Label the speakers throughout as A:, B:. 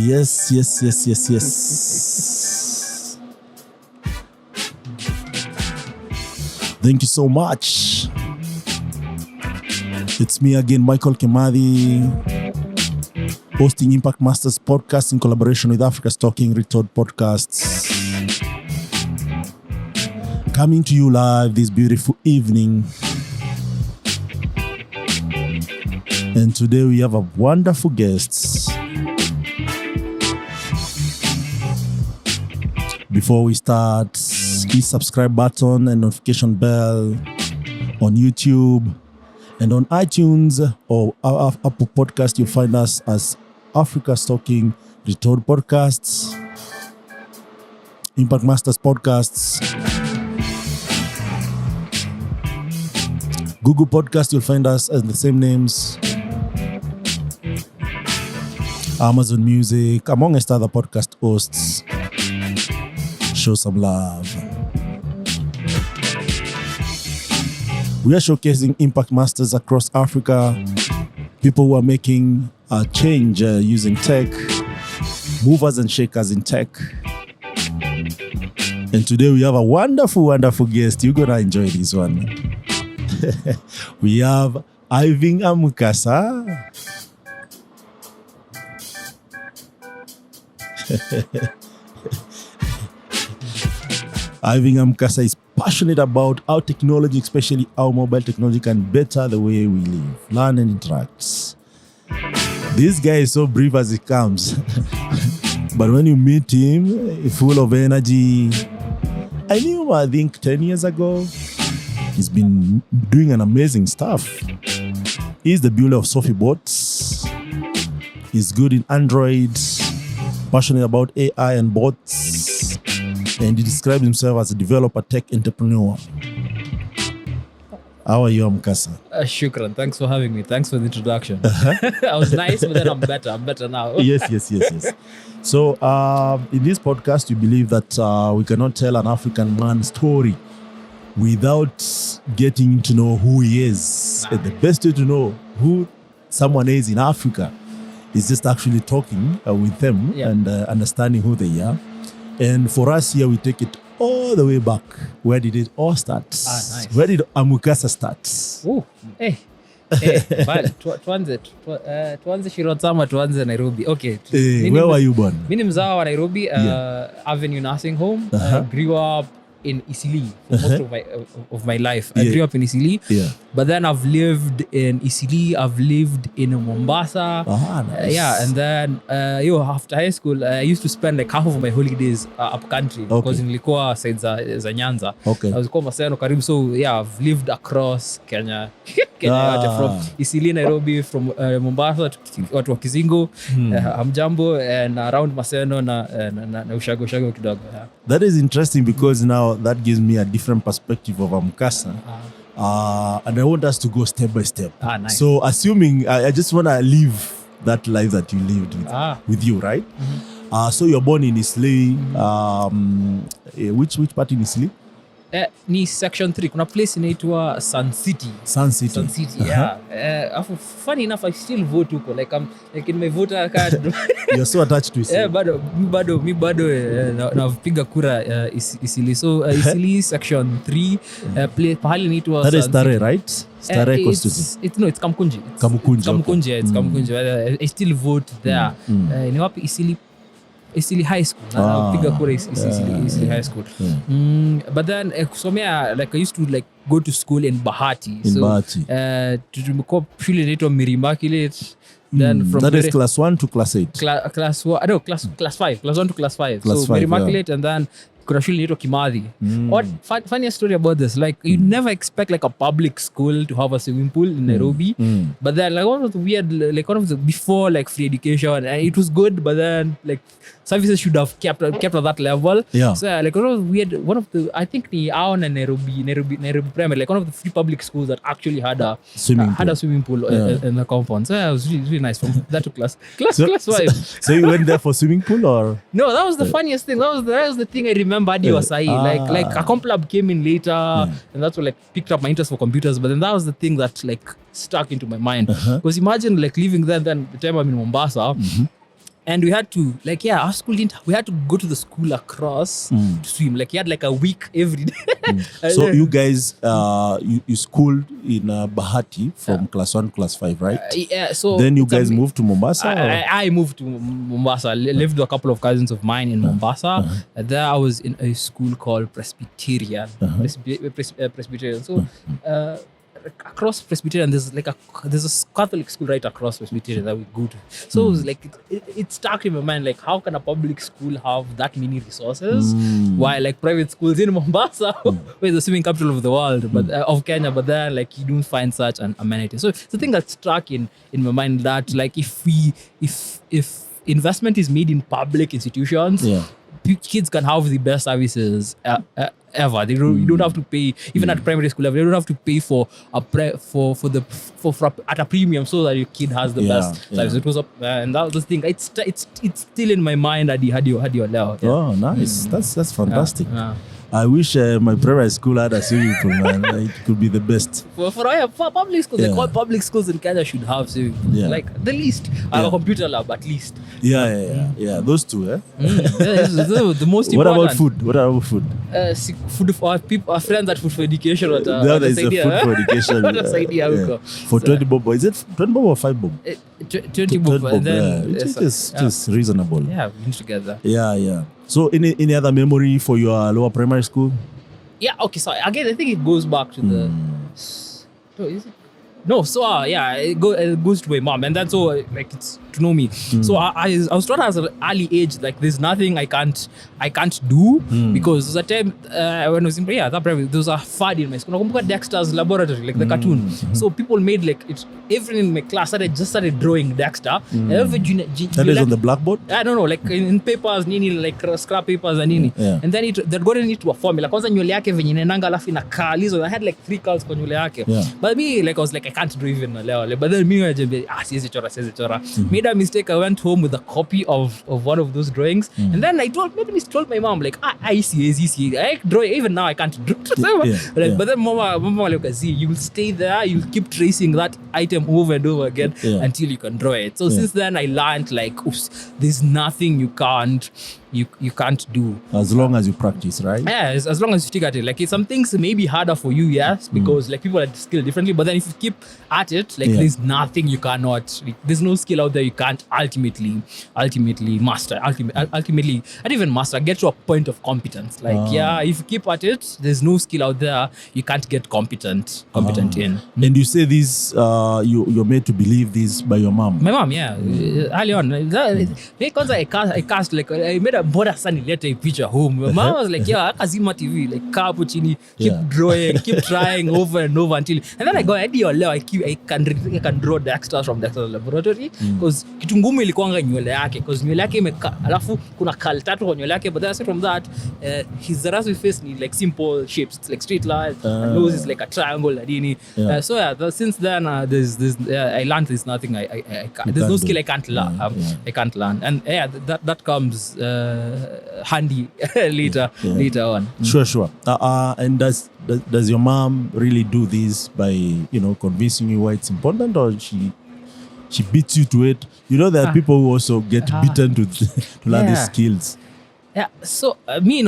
A: Yes. Thank you so much. It's me again, Michael Kemadi, hosting Impact Masters podcast in collaboration with Africa's Talking Retold Podcasts. Coming to you live this beautiful evening. And today we have a wonderful guest. Before we start, hit subscribe button and notification bell on YouTube and on iTunes or Apple Podcast. You'll find us as Africa's Talking Retold Podcasts, Impact Masters Podcasts. Google Podcast, you'll find us as the same names. Amazon Music, amongst other podcast hosts. Show some love. We are showcasing Impact Masters across Africa, people who are making a change using tech, movers and shakers in tech. And today we have a wonderful guest. You're going to enjoy this one. We have Irving Amukasa. Irving Amukasa is passionate about how technology, especially how mobile technology, can better the way we live, learn, and interact. This guy is so brief as he comes. But when you meet him, full of energy. I knew him, I think, 10 years ago. He's been doing an amazing stuff. He's the builder of Sophie bots. He's good in Android, passionate about AI and bots. And he describes himself as a developer tech entrepreneur. How are you, Amukasa?
B: Shukran. Thanks for having me. Thanks for the introduction. I was nice, but then I'm better. I'm better now.
A: Yes. So, in this podcast, you believe that we cannot tell an African man's story without getting to know who he is. And the best way to know who someone is in Africa is just actually talking with them and understanding who they are. And for us here, we take it all the way back. Where did it all start?
B: Nice.
A: Where did Amukasa start?
B: Tuanze Shirotama, tuanze Nairobi. Okay.
A: Where were you born?
B: Mimi ni mzao wa Nairobi, Avenue Nursing Home. Grew up in Isili for most of my life. I grew up in Isili, but then I've lived in Isili, I've lived in Mombasa.
A: Nice.
B: And then after high school, I used to spend like half of my holidays up country because nilikuwa side za Nyanza.
A: Okay.
B: I was called Maseno karibu, so I've lived across Kenya. From Isili, Nairobi, from Mombasa to watu wa Kizingo, Hamjambo, and around Maseno na ushago kidogo.
A: That is interesting because now that gives me a different perspective of Amukasa. And I want us to go step by step.
B: Nice.
A: So assuming, I just want to live that life that you lived with you, right? Mm-hmm. So you're born in Isili. Which part in Isili?
B: Ni section 3. Kuna place inaitwa Sun City, yeah. Funny enough, I still vote huko. Like in my voter card.
A: You're so attached to Isili.
B: bado napiga kura Isili. So Isili section 3, pahali inaitwa
A: That is Tare, right? Tare constituency.
B: It's Kamukunji.
A: Kamukunji.
B: It's Kamukunji. I still vote there. Ni wapi Isili High School. Piga kura Isili High School. But then kusomea, like I used to like go to school in Bahati. Tumekuwa shule inaitwa Immaculate. Then from
A: that is class 1 to class 8.
B: Class 5. Class 1 to class 5. So Immaculate, and then kuna shule inaitwa Kimathi. What funny story about this, like you never expect like a public school to have a swimming pool in Nairobi, but then like one of the weird, like one of the before like free education, and it was good, but then like services should have kept at that level. So like one of the I think the Aon and Nairobi Primary, like one of the free public schools that actually had a swimming pool in the compound. So it was really nice from that to class 5.
A: So you went there for swimming pool or?
B: No, that was the funniest thing. That was the thing I remember. Like a comp lab came in later, and that's what like picked up my interest for computers. But then that was the thing that like stuck into my mind. Because imagine like living there, then the time I'm in Mombasa. and we had to our school didn't. We had to go to the school across to swim. Like you had like a week every day.
A: So you guys, you schooled in Bahati from class 1 to class 5, right?
B: Yeah. So
A: then you guys moved to Mombasa.
B: I moved to Mombasa. Lived with a couple of cousins of mine in Mombasa. There I was in a school called Presbyterian. Presbyterian. So. Across Presbyterian, there's a Catholic school right across Presbyterian that we go to. So it was like it stuck in my mind, like how can a public school have that many resources, while like private schools in Mombasa, where it's the swimming capital of the world, but of Kenya, but then like you don't find such an amenity. So it's the thing that struck in my mind that like if investment is made in public institutions, kids can have the best services ever. You don't have to pay, even at primary school level. You don't have to pay for at a premium so that your kid has the best service. It was and that was the thing. It's still in my mind that you had your level.
A: Oh, nice. That's fantastic. I wish my primary school had a swimming pool, man. It could be the best.
B: For public schools, like all public schools in Kenya should have swimming pools. Like the least, a computer lab at least.
A: Yeah. Those two,
B: the most important.
A: What about food?
B: Food for our friends at Food for Education.
A: There is a Food for Education. For 20 bob. Is it 20 bob or 5 bob?
B: 20 bob. And then
A: it is reasonable.
B: Yeah, we together.
A: Yeah. So any other memory for your lower primary school?
B: Yeah, okay. So again, I think it goes back to the... Oh, is it? No, so it goes to my mom, and that's all like it's to know me. So I was taught at an early age like there's nothing I can't do because there's a time when I was in that primary, there was a fad in my school. Nakumbuka Dexter's laboratory, like the cartoon. So people made like everyone in my class started drawing Dexter. Every
A: that is on the blackboard?
B: I don't know, like in papers, nini, like scrap papers and nini. And then they'd gotten it to a formula. Kwanza nywele yake venye inaendanga alafu inakalizo. I had like 3 curls kwa nywele yake. But me, like I was like I can't do even a level. But then me, siwezi chora. Made a mistake. I went home with a copy of one of those drawings, and then I told my mom like, I see. I draw even now. I can't draw. But then mama like, see, you will stay there. You'll keep tracing that item over and over again until you can draw it. So since then, I learned like, oops, there's nothing you can't do
A: as long as you practice, right?
B: Yeah, as long as you stick at it. Like some things may be harder for you, yes, because like people are skilled differently. But then if you keep at it, like there's nothing you cannot. Like, there's no skill out there you can't ultimately master. Ultimately, not even master. Get to a point of competence. Like if you keep at it, there's no skill out there you can't get competent in.
A: And you say this, you're made to believe this by your mom.
B: My mom, early on. I cast like I made a border son later a picture home. My mom was like, Kazima TV, like car chini, keep drawing, keep trying over and over until. And then I go, I can draw the extras from the laboratory because kitu ngumu ilikuanga nywele yake because nywele yake alafu kuna curl tatu kwa nywele yake, but then aside from that his raspy face ni like simple shapes. It's like straight lines, nose is like a triangle ladini. Since then I learned there's nothing I there's no skill I can't learn. I can't learn, and that comes handy later on.
A: Sure. And does your mom really do this by convincing you why it's important, or she beats you to it? There are people who also get beaten to learn these skills.
B: Yeah, so me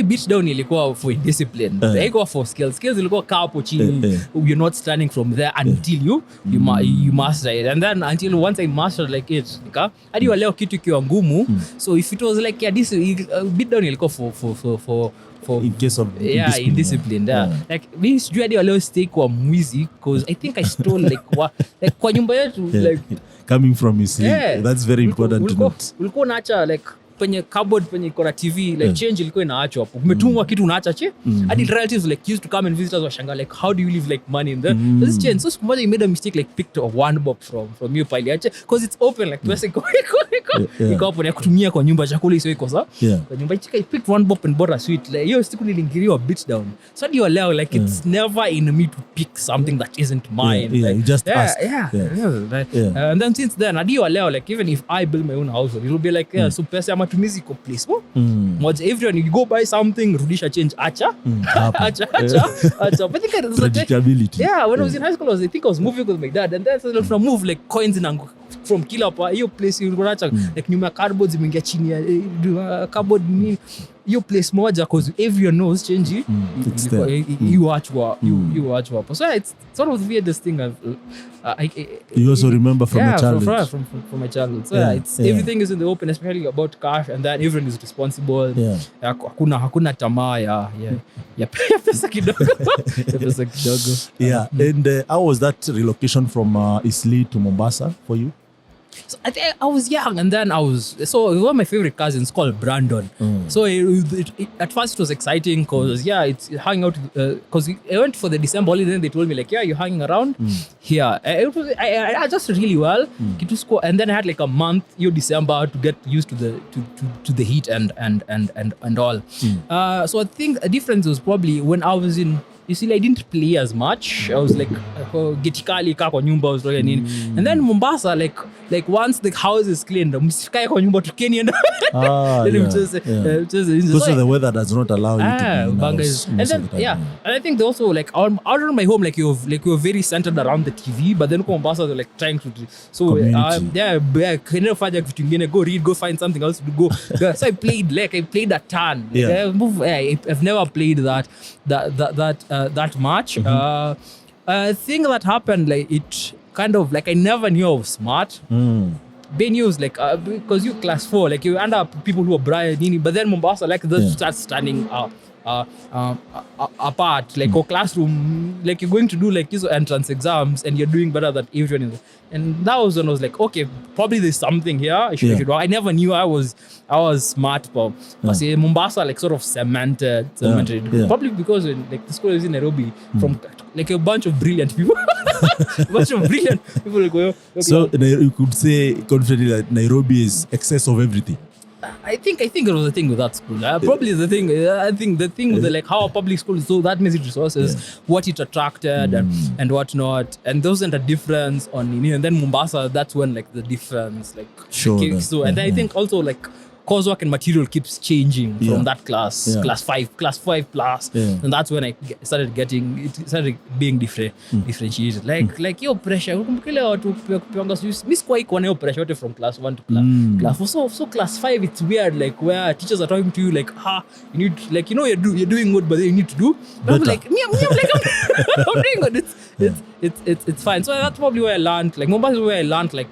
B: beat down ilikuwa for discipline. Ilikuwa for skills ilikuwa kaa hapo chini. You're not standing from there until you master it, and then until once I mastered like it hadi leo kitu kiwa ngumu. So if it was like this beat down ilikuwa for
A: in case of
B: indiscipline. Like me sijui hadi leo stay kwa mwizi because I think I stole like kwa nyumba yetu like
A: coming from Isili. That's very important to note.
B: Ulikuwa unaacha like penye cupboard penye iko na TV like change ilikuwa inaachwa hapo. Umetumwa kitu unaacha hadi relatives like used to come and visit us washanga like how do you leave like money in there? This change. So you made a mistake like picked one bob from your pile because it's open like pesa iko hapo ya kutumia kwa nyumba chakula isiwe kosa. Kwa nyumba chika I picked one bob and bought a sweet. Like hiyo siku nilingiriwa beat down. So do you allow like it's never in me to pick something that isn't mine.
A: You just ask.
B: And then since then I do allow like even if I build my own house it will be like so pesa matumizi ko place moja everyone you go buy something rudisha change acha but
A: predictability.
B: When I was in high school I think I was moving with my dad and then so move like coins in from kila pa hiyo place unacha like nyuma cardboards imeingia chini ya cardboard nini hiyo place moja cause everyone knows change you watch hapo. So it's sort of the weirdest thing
A: you also remember from your childhood.
B: From my childhood. So it's everything is in the open, especially about cash, and then everyone is responsible. Hakuna tamaa ya pesa kidogo.
A: And how was that relocation from Isili to Mombasa for you?
B: So I think I was young, and then one of my favorite cousins called Brandon. So at first it was exciting because it's hanging out because I went for the December holiday, and they told me like you're hanging around here. I adjusted really well. And then I had like a month December to get used to the heat and all. So I think a difference was probably when I was in Isili, I didn't play as much. I was like getikali kaa kwa nyumba was like nini. And then Mombasa like once the house is cleaned, msikae kwa nyumba tukeni and
A: because the weather does not allow you to be
B: bangers. And then and I think they also like out of my home like you were very centered around the TV, but then Mombasa they're like trying to kinafanya vitu vingine, go read, go find something else to go. So I played a ton. I've never played that much. Thing that happened, like it kind of like I never knew I was smart. Being used like because you class 4, like you end up people who are bright, but then Mombasa like they start standing apart, like a classroom, like you're going to do like these entrance exams and you're doing better than everyone and that was when I was like, okay, probably there's something here. I never knew I was smart, but say Mombasa like sort of cemented. Probably because like the school is in Nairobi from like a bunch of brilliant people. Like,
A: so you could say confidently that Nairobi is excess of everything.
B: I think it was the thing with that school. Probably the thing. I think the thing with like how a public school is so that many resources, what it attracted and what not, and there wasn't a difference on. And then Mombasa, that's when like the difference like came. So and I think also like coursework and material keeps changing from that class 5 plus, and that's when I started being differentiated. Like your pressure. Ukumbuke watu kupanga miss kwa iko na your pressure yote from class 1 to class 4. So class 5 it's weird, like where teachers are talking to you like you need like you're doing good, but then you need to do. I'm like me I'm like I'm doing good. It's fine. So that's probably where I learned. Like Mombasa is where I learned like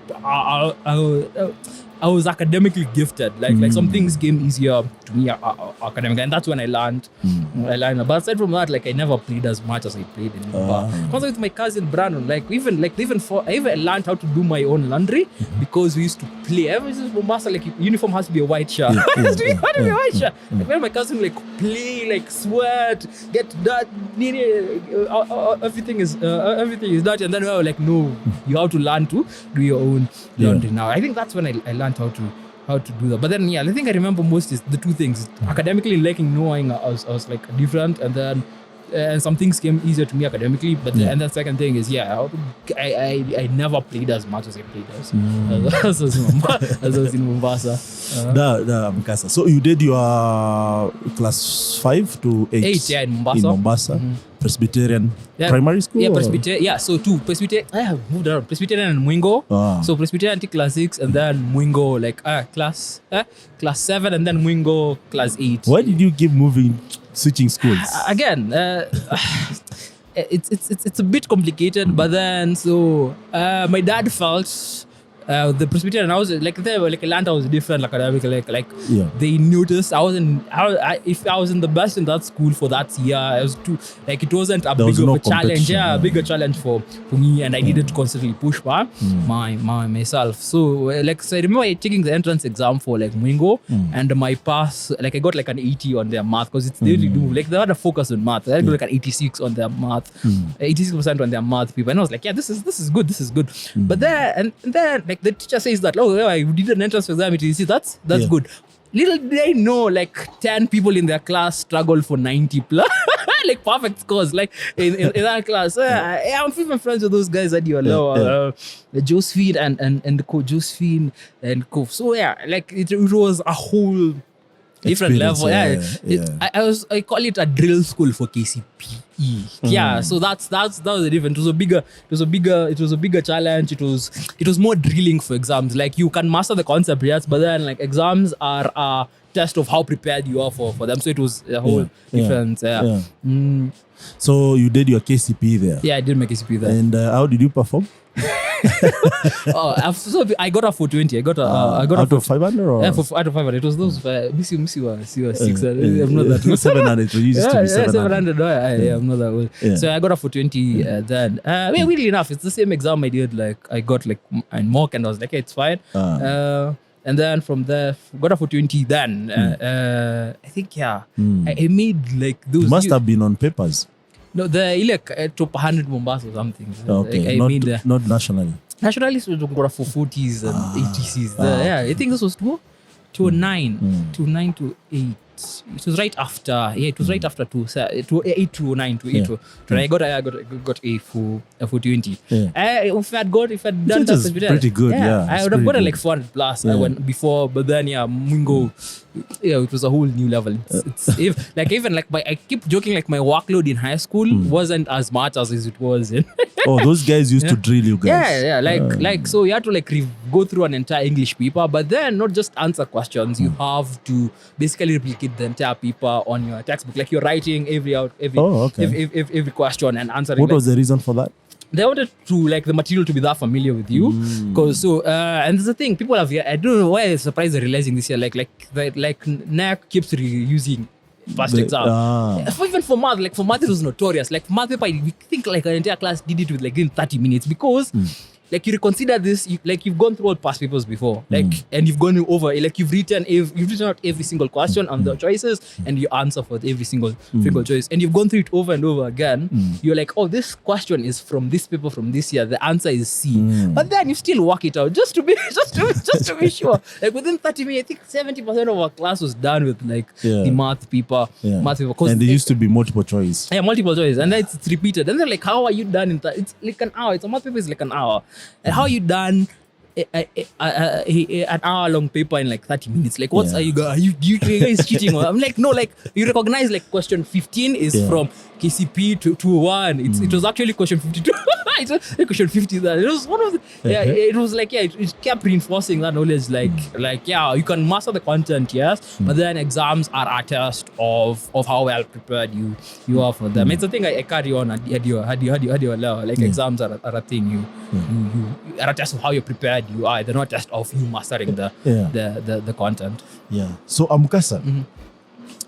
B: I was academically gifted. Like some things came easier to me academically, and that's when I learned. But aside from that, like I never played as much as I played in Mombasa. Also with my cousin Brandon, I even learned how to do my own laundry because we used to play. Ever since Mombasa, like uniform has to be a white shirt. It has to be a white shirt. Like when my cousin like play, like sweat, get that, everything is dirty, and then we were like, no, you have to learn to do your own laundry now. I think that's when I learned how to do that. But then the thing I remember most is the two things: academically liking knowing I was like different, and then and some things came easier to me academically. But and the second thing is I never played as much as I played as I was in Mombasa.
A: Amukasa. So you did your class 5 to 8
B: in Mombasa.
A: Presbyterian primary school?
B: Yeah, Presbyterian. Yeah, so two. Presbyterian. I have moved around. Presbyterian and Mwingo. So Presbyterian class 6 and then Mwingo like class 7 and then Mwingo class 8.
A: Why did you keep switching schools?
B: Again, it's a bit complicated, but then so my dad felt the Presbyterian, I was like Atlanta was different academically, like they noticed if I was in the best in that school for that year, I was too like it wasn't a big of a challenge, a bigger challenge for me, and I needed to constantly push myself. So like so I remember taking the entrance exam for like Mwingo, and my pass like I got like an 80 on their math because they really do like they had a focus on math. I got like an 86 on their math, 86% on their math people, and I was like, yeah, this is good. But then like the teacher says that, I did an entrance exam, that's good. Little did they know, like 10 people in their class struggled for 90 plus, like perfect scores, like in that class. I'm even friends with those guys that you know, Josephine and the coach Josephine and Co. So like it was a whole different level.
A: Yeah.
B: I call it a drill school for KCPE. Yeah, so that was the difference. It was a bigger challenge. It was more drilling for exams. Like you can master the concept, yes, but then like exams are a test of how prepared you are for them. So it was a whole difference. Yeah.
A: So you did your KCPE there.
B: Yeah, I did my KCPE there.
A: And how did you perform?
B: So I got a 420. I got
A: out of 500 or?
B: Yeah, out of 500. It was those Missy was 6. I'm not that old.
A: 700. It used to be 700.
B: I'm not that old.
A: Yeah.
B: So I got a 420 then. Weirdly enough, it's the same exam I did. Like I got like and mock, and I was like, hey, it's fine. And then from there, got a 420 then. I think, I made like those.
A: You must have been on papers.
B: No, the top 100 Mombasa or something.
A: Okay,
B: Like,
A: not nationally.
B: Nationally, we got a 440s and 80s. Yeah, I think this was 209 to 8. It was right after. Yeah, it was right after 8 to 9 to 8 to. I got a 420. If I'd done that,
A: is pretty good. Yeah,
B: I would have gotten like 400 plus. I went before, but then Mungo. Yeah, it was a whole new level. I keep joking, like my workload in high school wasn't as much as it was in.
A: Oh, those guys used to drill you guys.
B: Yeah. So you had to go through an entire English paper, but then not just answer questions. You have to basically replicate the entire paper on your textbook. Like you're writing every question and answering.
A: What was the reason for that?
B: They wanted to the material to be that familiar with you, because and there's the thing, people have, I don't know why I'm surprised they're realizing this year, NAC keeps reusing past exam. Even for math, it was notorious. Like math paper, we think an entire class did it within 30 minutes because you reconsider this, you've gone through all past papers before, and you've gone over, you've written out every single question and the choices, and you answer for every single choice, and you've gone through it over and over again. You're like, oh, this question is from this paper from this year. The answer is C, but then you still work it out just to be sure. Like within 30 minutes, I think 70% of our class was done with the math paper.
A: And they used to be multiple choice.
B: Yeah, multiple choice, and then it's repeated. And they're like, how are you done in it's like an hour? It's a math paper is like an hour. And how you done an hour-long paper in 30 minutes? Like, what's are you guys cheating? I'm like, no, you recognize question 15 is from KCPE to 201. It was actually question 52. It was question 50. That it was one of the it was it kept reinforcing that knowledge. You can master the content, yes, but then exams are a test of how well prepared you are for them. It's a thing I carry on at your level. Exams are a thing you are a test of how you're prepared you are. They're not a test of you mastering the content.
A: Yeah. So Amukasa.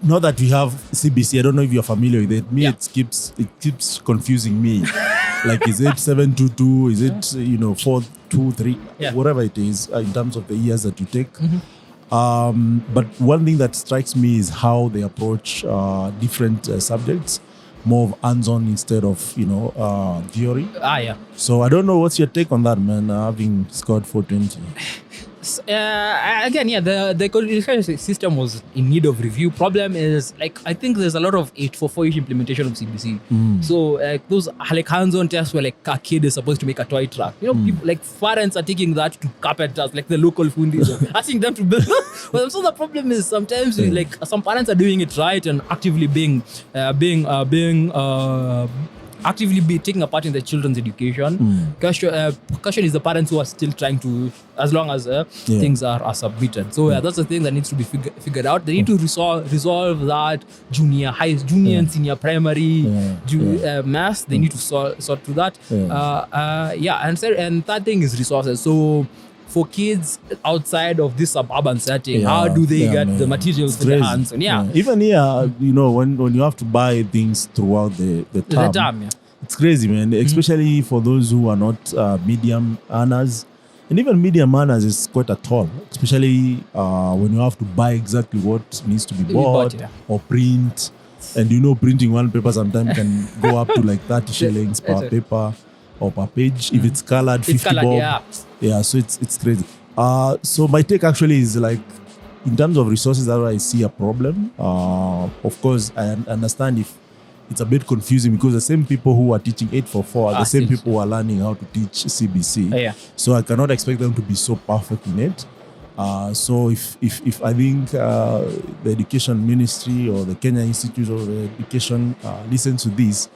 A: Now that we have CBC, I don't know if you're familiar with it. It keeps confusing me. Is it 722? Is it 423? Whatever it is in terms of the years that you take. But one thing that strikes me is how they approach different subjects, more of hands-on instead of theory. So I don't know, what's your take on that, man? Having scored 420.
B: Again, the education system was in need of review. Problem is, I think there's a lot of 844-ish implementation of CBC. So those hands-on tests where a kid is supposed to make a toy truck. People parents are taking that to carpenters, the local fundis, asking them to build. But so the problem is sometimes some parents are doing it right and actively actively be taking a part in the children's education. Question is the parents who are still trying to, as long as things are submitted. So that's the thing that needs to be figured out. They need to resolve that junior and senior primary maths. They need to sort through that. And third thing is resources. So for kids outside of this suburban setting, how do they get the materials to their hands? And
A: even here, when you have to buy things throughout the term, it's crazy, man. Especially for those who are not medium earners. And even medium earners is quite a toll, especially when you have to buy exactly what needs to be bought or print. And printing one paper sometimes can go up to 30 shillings per paper or per page. If it's colored, 50 bob. Yeah, so it's crazy. So my take actually is in terms of resources, that I see a problem. Of course, I understand if it's a bit confusing because the same people who are teaching 844 are the same people who are learning how to teach CBC. So I cannot expect them to be so perfect in it. So if I think the Education Ministry or the Kenya Institute of Education listens to this,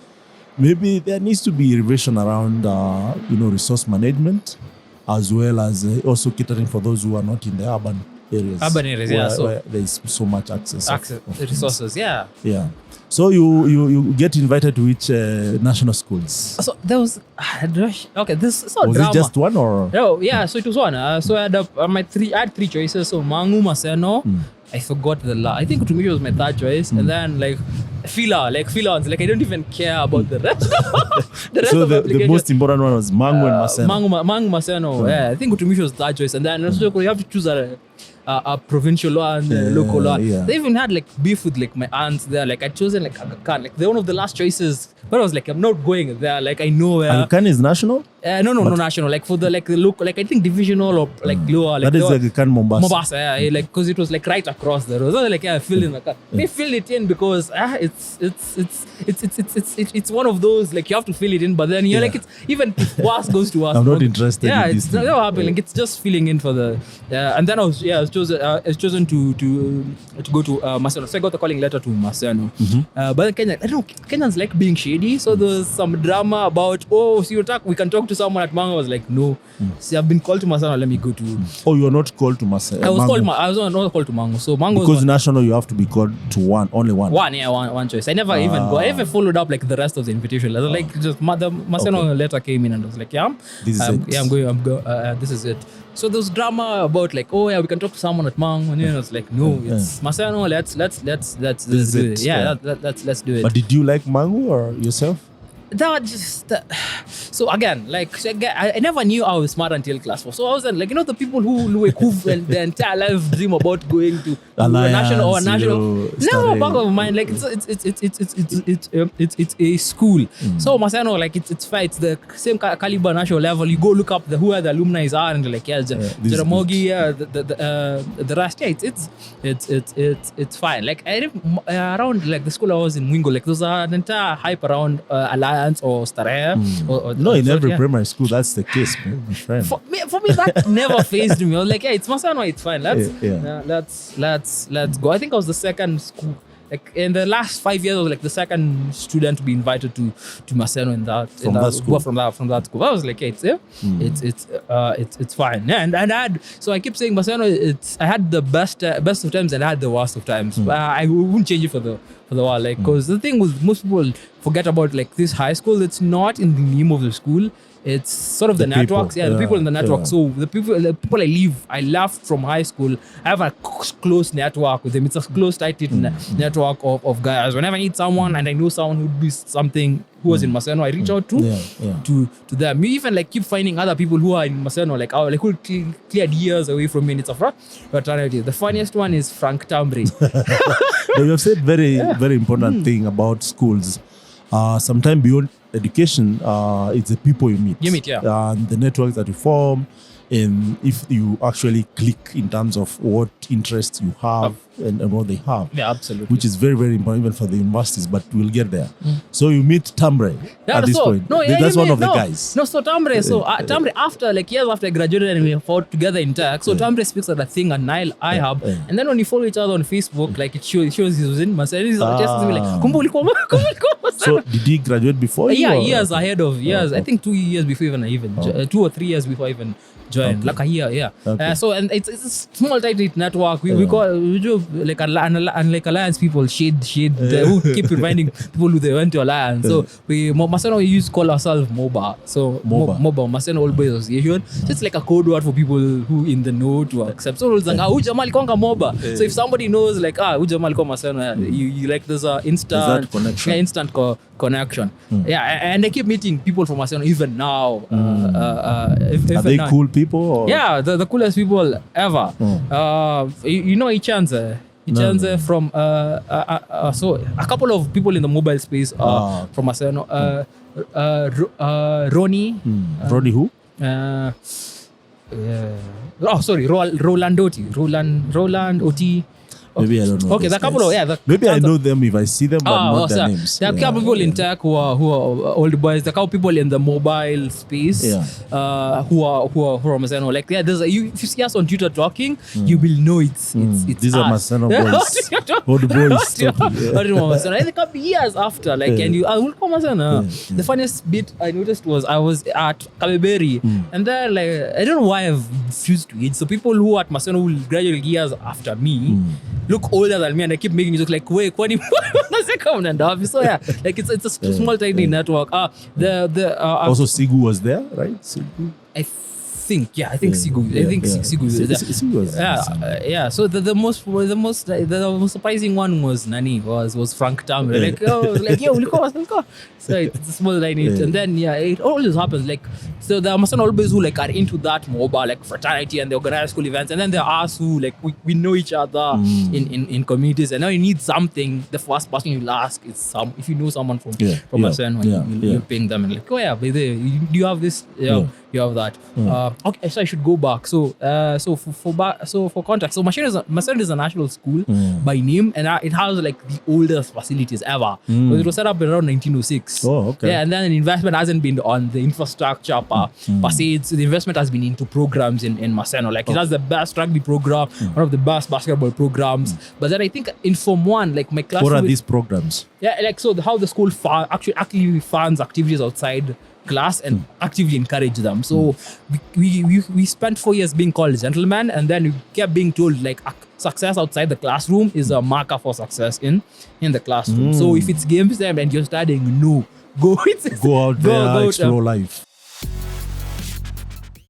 A: maybe there needs to be revision around resource management, as well as also catering for those who are not in the urban areas. Where there is so much access
B: resources. Yeah.
A: So you get invited to which national schools?
B: So there was okay. This is not
A: was
B: drama.
A: It just one or?
B: No, yeah. So it was one. So I had three choices. So Mangu, Maseno. I forgot I think to me it was my third choice, and then filler ones. I don't even care about the rest.
A: So the most important one was Mangu and Maseno.
B: Mangu, Maseno. Yeah, I think to me it was third choice, and then you have to choose a provincial one, local one. Yeah. They even had beef with my aunts there. I'd chosen Aga Khan. They're one of the last choices. But I was I'm not going there. I know where.
A: Aga Khan is national?
B: No national. For the local, I think divisional or lower.
A: That is Aga Khan Mombasa.
B: Mombasa, yeah. Because it was right across the road. So fill in the car. They filled it in because it's one of those you have to fill it in, but then you're it's even if worse goes to worse.
A: I'm not interested.
B: Yeah,
A: in
B: it's not happening. It's just filling in for the. And then I was chosen to go to Maseno. So I got the calling letter to Maseno. But in Kenya, I don't know, Kenyans like being shady. So there was some drama about we can talk to someone at Mango. I was no. See, I've been called to Maseno. Let me go to.
A: Oh, you are not called to Maseno.
B: I was not called to Mango. So Mango
A: because national you have to be called to only one.
B: One choice. I never even go. I never followed up the rest of the invitation. Just the Maseno letter came in and I was
A: this is it.
B: Yeah, I'm going. This is it. So there was drama about we can talk to someone at Mang, and I was no, it's Maseno. Let's do it. Yeah, let's do it.
A: But did you like Mangu or yourself?
B: That just so again, I never knew I was smart until class 4. So I was the people who the entire life dream about going to
A: Alliance,
B: a national. Never back of mind. It's a school. So Maseno, it's fine. It's the same caliber national level. You go look up who the alumni are and Jaramogi, the rest. Yeah, it's fine. Around the school I was in Wingo, there's an entire hype around Alliance or Starehe.
A: No, in every primary school that's the case, man, my friend.
B: For me that never fazed me. I was it's Maseno, it's fine. Let's go. I think I was the second school. In the last 5 years, I was the second student to be invited to Maseno in that school. From that school. I was it's fine. Yeah, and I had I keep saying Maseno. I had the best of times and I had the worst of times. I wouldn't change it for the world. Because the thing was most people forget about this high school. It's not in the name of the school. It's sort of the networks. The people in the network. Yeah. So the people I left from high school, I have a close network with them. It's a close, tight network of guys. Whenever I need someone and I know someone who would be something who was in Maseno, I reach out to them. We even keep finding other people who are in Maseno, who cleared years away from me. And it's a fraternity. The funniest one is Frank Tambre.
A: You have said very important thing about schools. Sometimes beyond education, it's the people you meet. And the networks that you form, and if you actually click in terms of what interests you have and what they have.
B: Yeah, absolutely.
A: Which is very, very important even for the universities, but we'll get there. So you meet Tambre at this point. That's one of the guys.
B: No, so Tambre, Tambre after, years after I graduated and we fought together in tech, so Tambre speaks at a thing at Nile iHub, and then when you follow each other on Facebook, it shows he was in Maseno, he's
A: So did he graduate before you?
B: Yeah, years ahead of years. I think 2 years before even 2 or 3 years before I even joined. A year, yeah. So and it's a small tight network. We do Alliance people shade who keep reminding people who they went to Alliance. So Maseno used to call ourselves MOBA. So MOBA, Maseno Old Boys Association. So it's a code word for people who in the know to accept. So it's Ujamal Konga MOBA. So if somebody knows Ujamal Konga Maseno, you there's a instant connection. Yeah, and I keep meeting people from Maseno even now.
A: Are they cool people? Or?
B: Yeah, the coolest people ever. You know Ichanze. Ichanze from so a couple of people in the mobile space from Maseno. Ronnie.
A: Ronnie who?
B: Roland Oti.
A: Maybe I don't know.
B: Okay,
A: those
B: the couple
A: guys.
B: of yeah.
A: Maybe I know them if I see them, but not their names.
B: There are a couple people in tech who are old boys. There are a couple people in the mobile space who are from Maseno. Like there's if you see us on Twitter talking, you will know it's
A: these are
B: us.
A: Maseno boys, old boys.
B: I think a couple years after, like, and I will come Maseno. The funniest bit I noticed was I was at Kabeberi, and then like I don't know why I've refused to it. So people who are at Maseno will graduate years after me look older than me, and I keep making jokes like, wait, kwani so yeah, like it's a small tiny network.
A: Also Sigu was there, right? Sigu.
B: I think Sigu. I think Sigu was there.
A: Sigu was
B: yeah. So the most surprising one was was Frank Tam. Like ulikuwa. So it's a small tiny, and then it always happens. Like so there are Maseno always who like are into that mobile like fraternity, and they organize school events, and then there are us who like we know each other in communities, and now you need something. The first person you'll ask is if you know someone from Maseno, you'll ping them and like, oh yeah, by the way, do you have this? You have that. Okay, so I should go back. So for context, so Maseno is a national school by name, and it has like the oldest facilities ever. Because it was set up around 1906.
A: Oh, okay.
B: Yeah, and then the investment hasn't been on the infrastructure per se. The investment has been into programs in Maseno. Like it has the best rugby program, one of the best basketball programs. But then I think in Form 1, like my class.
A: What are these programs?
B: Yeah, like so how the school actually funds activities outside class and actively encourage them. So we spent 4 years being called gentlemen, and then we kept being told like success outside the classroom is a marker for success in the classroom. So if it's games time and you're studying, go out there,
A: explore life.